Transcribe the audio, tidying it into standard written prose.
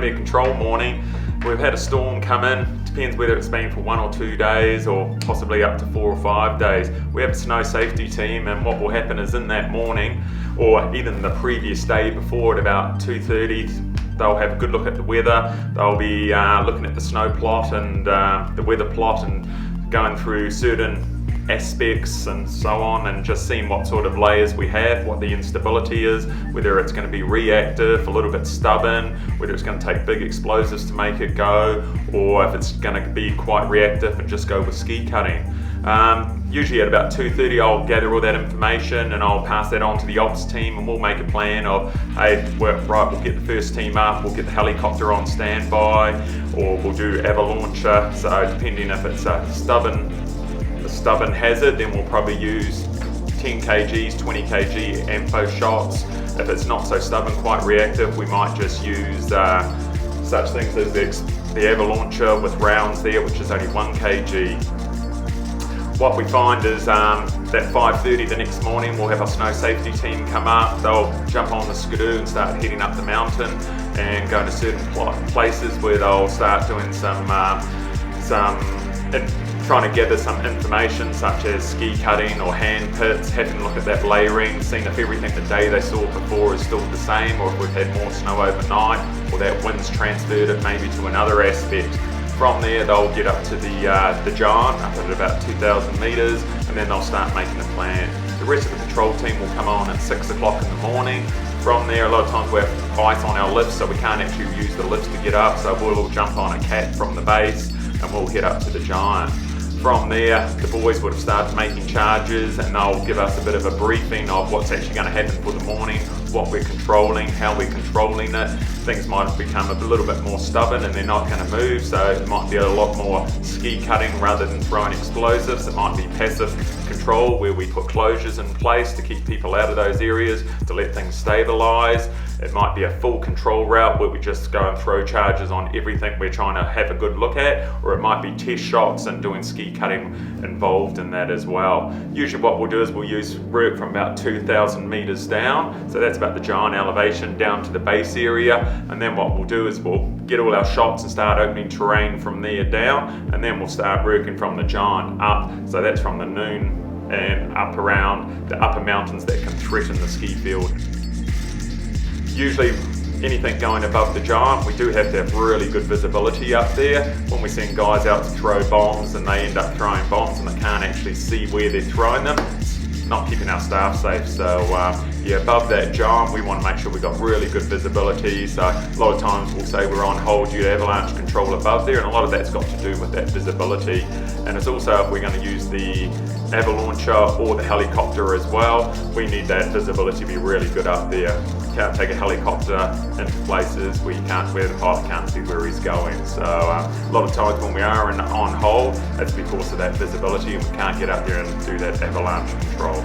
be a control morning. We've had a storm come in, depends whether it's been for 1 or 2 days or possibly up to 4 or 5 days. We have a snow safety team, and what will happen is in that morning, or even the previous day before at about 2:30, they'll have a good look at the weather. They'll be looking at the snow plot and the weather plot and going through certain aspects and so on, and just seeing what sort of layers we have, what the instability is, whether it's going to be reactive, a little bit stubborn, whether it's going to take big explosives to make it go, or if it's going to be quite reactive and just go with ski cutting. Usually at about 2:30 I'll gather all that information and I'll pass that on to the ops team, and we'll make a plan of, hey, we'll get the first team up, we'll get the helicopter on standby, or we'll do Avalanche. So depending if it's a stubborn hazard, then we'll probably use 10 kgs, 20 kg ampo shots. If it's not so stubborn, quite reactive, we might just use such things as the Avalanche with rounds there, which is only 1 kg. What we find is that 5:30 the next morning we'll have our snow safety team come up. They'll jump on the skidoo and start heading up the mountain and go to certain places where they'll start doing trying to gather some information such as ski cutting or hand pits, having a look at that layering, seeing if everything the day they saw before is still the same, or if we've had more snow overnight, or that wind's transferred it maybe to another aspect. From there they'll get up to the giant, up at about 2,000 metres, and then they'll start making a plan. The rest of the control team will come on at 6 o'clock in the morning. From there, a lot of times we have ice on our lifts, so we can't actually use the lifts to get up, so we'll all jump on a cat from the base and we'll head up to the giant. From there, the boys would have started making charges, and they'll give us a bit of a briefing of what's actually going to happen for the morning, what we're controlling, how we're controlling it. Things might have become a little bit more stubborn and they're not going to move, so it might be a lot more ski cutting rather than throwing explosives. It might be passive control where we put closures in place to keep people out of those areas, to let things stabilise. It might be a full control route where we just go and throw charges on everything we're trying to have a good look at, or it might be test shots and doing ski cutting involved in that as well. Usually what we'll do is we'll use work from about 2,000 metres down, so that's about the giant elevation, down to the base area, and then what we'll do is we'll get all our shots and start opening terrain from there down, and then we'll start working from the giant up, so that's from the noon and up around the upper mountains that can threaten the ski field. Usually anything going above the giant, we do have to have really good visibility up there. When we send guys out to throw bombs and they end up throwing bombs and they can't actually see where they're throwing them, it's not keeping our staff safe. So yeah, above that giant, we want to make sure we've got really good visibility. So a lot of times we'll say we're on hold due to avalanche control above there, and a lot of that's got to do with that visibility. And it's also, if we're going to use the Avalanche or the helicopter as well, we need that visibility to be really good up there. You can't take a helicopter into places where the pilot can't see where he's going. So a lot of times when we are on hold, it's because of that visibility and we can't get up there and do that avalanche control.